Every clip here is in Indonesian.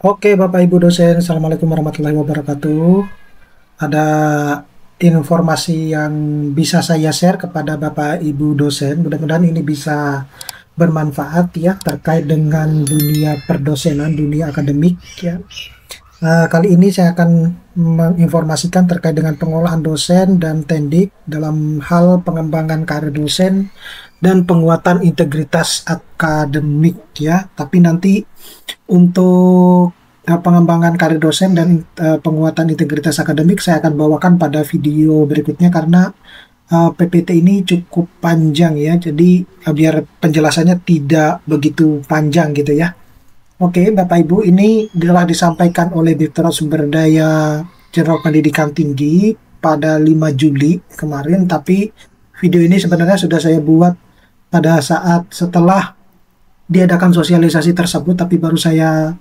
Oke, Bapak Ibu dosen, Assalamualaikum warahmatullahi wabarakatuh. Ada informasi yang bisa saya share kepada Bapak Ibu dosen. Mudah-mudahan ini bisa bermanfaat ya terkait dengan dunia perdosenan, dunia akademik ya. Kali ini saya akan menginformasikan terkait dengan pengolahan dosen dan tendik dalam hal pengembangan karir dosen dan penguatan integritas akademik ya. Tapi nanti untuk pengembangan karir dosen dan penguatan integritas akademik saya akan bawakan pada video berikutnya karena PPT ini cukup panjang ya. Jadi biar penjelasannya tidak begitu panjang gitu ya. Oke, Bapak Ibu, ini telah disampaikan oleh Direktorat Sumber Daya Jenderal Pendidikan Tinggi pada 5 Juli kemarin, tapi video ini sebenarnya sudah saya buat pada saat setelah diadakan sosialisasi tersebut, tapi baru saya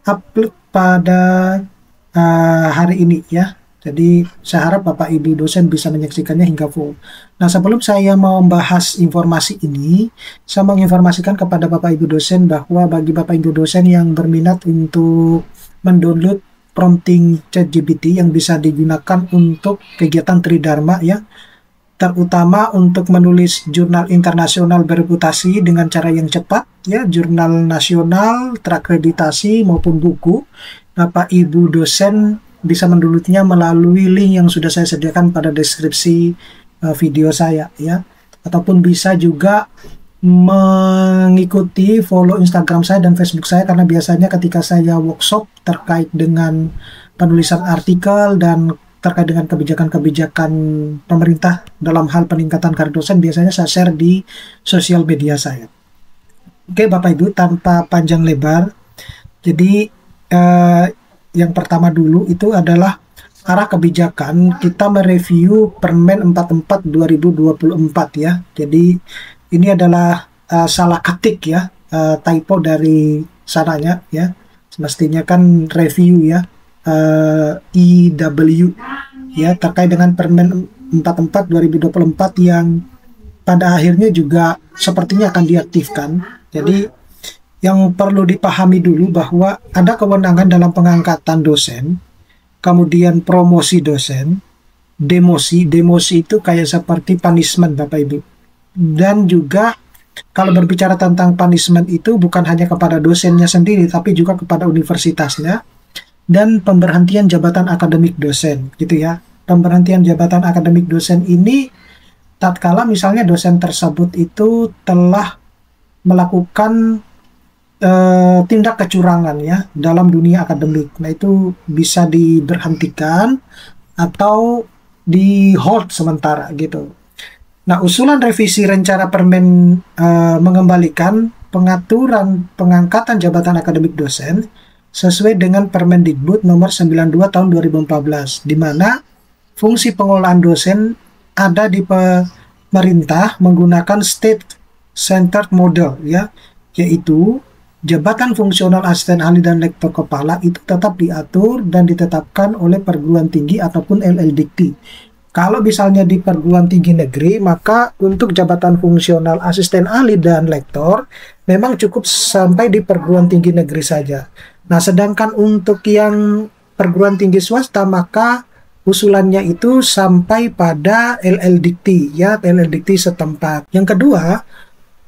upload pada hari ini ya. Jadi saya harap Bapak Ibu dosen bisa menyaksikannya hingga full. Nah, sebelum saya mau membahas informasi ini, saya menginformasikan kepada Bapak Ibu dosen bahwa bagi Bapak Ibu dosen yang berminat untuk mendownload prompting ChatGPT yang bisa digunakan untuk kegiatan Tridharma ya, terutama untuk menulis jurnal internasional bereputasi dengan cara yang cepat ya, jurnal nasional terakreditasi maupun buku, Bapak Ibu dosen bisa mendownloadnya melalui link yang sudah saya sediakan pada deskripsi video saya ya, ataupun bisa juga mengikuti follow Instagram saya dan Facebook saya, karena biasanya ketika saya workshop terkait dengan penulisan artikel dan terkait dengan kebijakan-kebijakan pemerintah dalam hal peningkatan karir dosen, biasanya saya share di sosial media saya. Oke Bapak Ibu, tanpa panjang lebar, jadi yang pertama dulu itu adalah arah kebijakan. Kita mereview Permen 44 2024 ya. Jadi ini adalah salah ketik ya, typo dari sananya ya. Semestinya kan review ya, IW ya, terkait dengan Permen 44 2024 yang pada akhirnya juga sepertinya akan diaktifkan. Jadi yang perlu dipahami dulu bahwa ada kewenangan dalam pengangkatan dosen, kemudian promosi dosen, demosi. Demosi itu kayak seperti punishment Bapak Ibu. Dan juga kalau berbicara tentang punishment itu bukan hanya kepada dosennya sendiri, tapi juga kepada universitasnya, dan pemberhentian jabatan akademik dosen gitu ya. Pemberhentian jabatan akademik dosen ini tatkala misalnya dosen tersebut itu telah melakukan tindak kecurangan ya dalam dunia akademik. Nah, itu bisa diberhentikan atau di hold sementara gitu. Nah, usulan revisi rencana Permen mengembalikan pengaturan pengangkatan jabatan akademik dosen sesuai dengan Permendikbud nomor 92 tahun 2014, di mana fungsi pengolahan dosen ada di pemerintah menggunakan state centered model ya, yaitu jabatan fungsional asisten ahli dan lektor kepala itu tetap diatur dan ditetapkan oleh perguruan tinggi ataupun LLDikti. Kalau misalnya di perguruan tinggi negeri, maka untuk jabatan fungsional asisten ahli dan lektor memang cukup sampai di perguruan tinggi negeri saja. Nah, sedangkan untuk yang perguruan tinggi swasta, maka usulannya itu sampai pada LLDikti ya, LLDikti setempat. Yang kedua,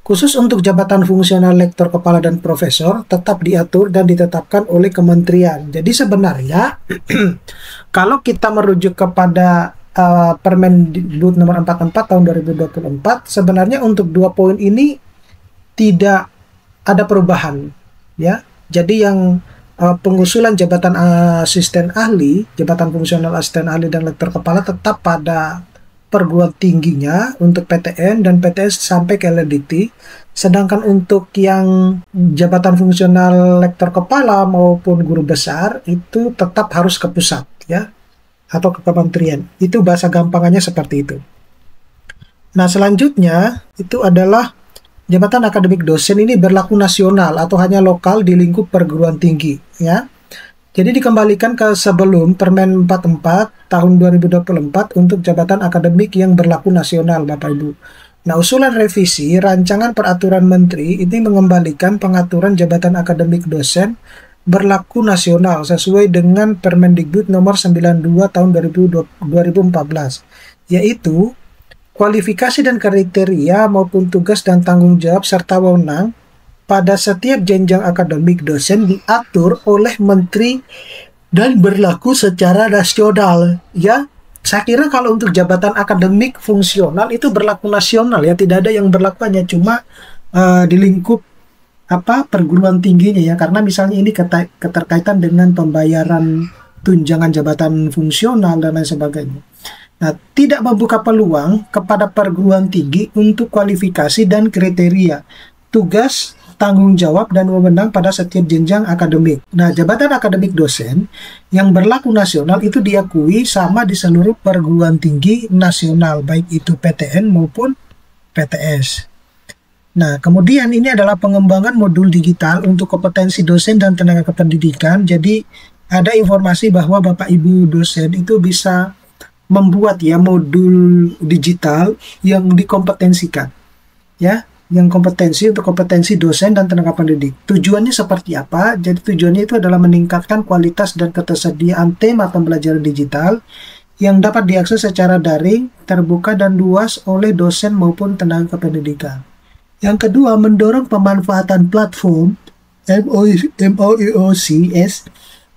khusus untuk jabatan fungsional lektor kepala dan profesor tetap diatur dan ditetapkan oleh kementerian. Jadi sebenarnya kalau kita merujuk kepada Permendikbud nomor 44 tahun 2024, sebenarnya untuk dua poin ini tidak ada perubahan ya. Jadi yang pengusulan jabatan asisten ahli, jabatan fungsional asisten ahli dan lektor kepala tetap pada perguruan tingginya untuk PTN dan PTS sampai ke LLDikti. Sedangkan untuk yang jabatan fungsional lektor kepala maupun guru besar itu tetap harus ke pusat ya, atau ke kementerian. Itu bahasa gampangannya seperti itu. Nah, selanjutnya itu adalah jabatan akademik dosen ini berlaku nasional atau hanya lokal di lingkup perguruan tinggi ya. Jadi dikembalikan ke sebelum Permen 44 tahun 2024 untuk jabatan akademik yang berlaku nasional Bapak Ibu. Nah, usulan revisi rancangan peraturan menteri ini mengembalikan pengaturan jabatan akademik dosen berlaku nasional sesuai dengan Permendikbud nomor 92 tahun 2014, yaitu kualifikasi dan kriteria maupun tugas dan tanggung jawab serta wewenang pada setiap jenjang akademik dosen diatur oleh menteri dan berlaku secara nasional. Ya, saya kira kalau untuk jabatan akademik fungsional itu berlaku nasional ya, tidak ada yang berlaku hanya cuma di lingkup perguruan tingginya ya, karena misalnya ini keterkaitan dengan pembayaran tunjangan jabatan fungsional dan lain sebagainya. Nah, tidak membuka peluang kepada perguruan tinggi untuk kualifikasi dan kriteria, tugas, tanggung jawab, dan wewenang pada setiap jenjang akademik. Nah, jabatan akademik dosen yang berlaku nasional itu diakui sama di seluruh perguruan tinggi nasional, baik itu PTN maupun PTS. Nah, kemudian ini adalah pengembangan modul digital untuk kompetensi dosen dan tenaga kependidikan. Jadi, ada informasi bahwa Bapak Ibu dosen itu bisa membuat ya modul digital yang dikompetensikan. Ya, yang kompetensi untuk kompetensi dosen dan tenaga pendidik. Tujuannya seperti apa? Jadi, tujuannya itu adalah meningkatkan kualitas dan ketersediaan tema pembelajaran digital yang dapat diakses secara daring, terbuka, dan luas oleh dosen maupun tenaga kependidikan. Yang kedua, mendorong pemanfaatan platform MOOCs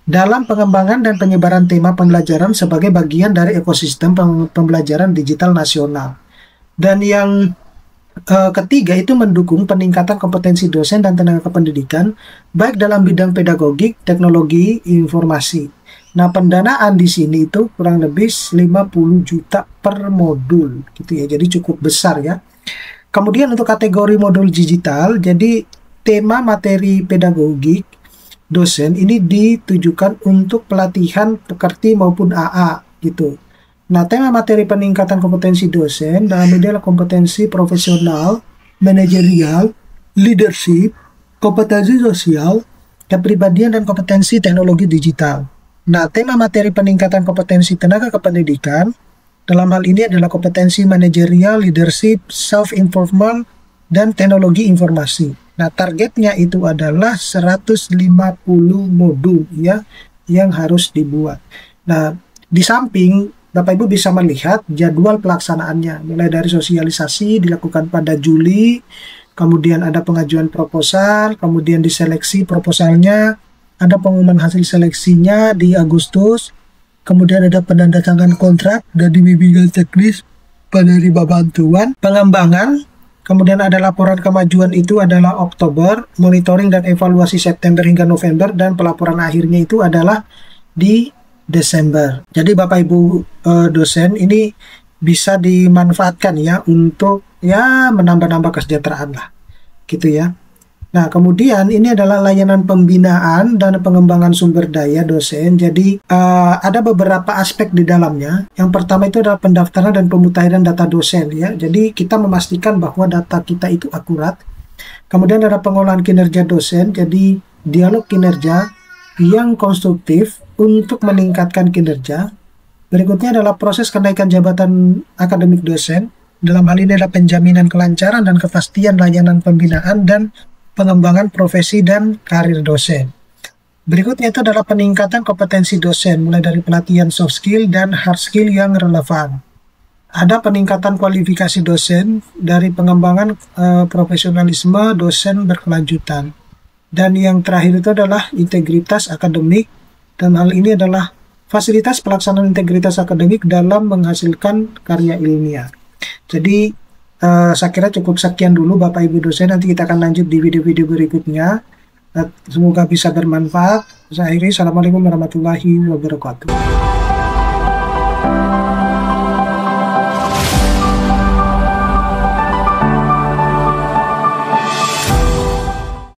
dalam pengembangan dan penyebaran tema pembelajaran sebagai bagian dari ekosistem pembelajaran digital nasional. Dan yang ketiga itu mendukung peningkatan kompetensi dosen dan tenaga kependidikan baik dalam bidang pedagogik, teknologi, informasi. Nah, pendanaan di sini itu kurang lebih 50 juta per modul gitu ya. Jadi cukup besar ya. Kemudian untuk kategori modul digital, jadi tema materi pedagogik dosen ini ditujukan untuk pelatihan pekerti maupun AA gitu. Nah, tema materi peningkatan kompetensi dosen dalam ini adalah kompetensi profesional, manajerial, leadership, kompetensi sosial, kepribadian, dan kompetensi teknologi digital. Nah, tema materi peningkatan kompetensi tenaga kependidikan dalam hal ini adalah kompetensi manajerial, leadership, self-improvement, dan teknologi informasi. Nah, targetnya itu adalah 150 modul ya yang harus dibuat. Nah, di samping Bapak Ibu bisa melihat jadwal pelaksanaannya, mulai dari sosialisasi dilakukan pada Juli, kemudian ada pengajuan proposal, kemudian diseleksi proposalnya, ada pengumuman hasil seleksinya di Agustus, kemudian ada penandatangan kontrak dan bimbingan teknis penerima bantuan, pengembangan, kemudian ada laporan kemajuan itu adalah Oktober, monitoring dan evaluasi September hingga November, dan pelaporan akhirnya itu adalah di Desember. Jadi Bapak Ibu dosen ini bisa dimanfaatkan ya untuk ya menambah-nambah kesejahteraan lah gitu ya. Nah, kemudian ini adalah layanan pembinaan dan pengembangan sumber daya dosen. Jadi ada beberapa aspek di dalamnya. Yang pertama itu adalah pendaftaran dan pemutahiran data dosen ya. Jadi kita memastikan bahwa data kita itu akurat. Kemudian ada pengolahan kinerja dosen. Jadi dialog kinerja yang konstruktif untuk meningkatkan kinerja. Berikutnya adalah proses kenaikan jabatan akademik dosen. Dalam hal ini adalah penjaminan kelancaran dan kepastian layanan pembinaan dan pengembangan profesi dan karir dosen. Berikutnya itu adalah peningkatan kompetensi dosen, mulai dari pelatihan soft skill dan hard skill yang relevan. Ada peningkatan kualifikasi dosen dari pengembangan profesionalisme dosen berkelanjutan. Dan yang terakhir itu adalah integritas akademik, dan hal ini adalah fasilitas pelaksanaan integritas akademik dalam menghasilkan karya ilmiah. Jadi, saya kira cukup sekian dulu Bapak Ibu dosen, nanti kita akan lanjut di video-video berikutnya. Semoga bisa bermanfaat. Saya akhiri, Assalamualaikum warahmatullahi wabarakatuh.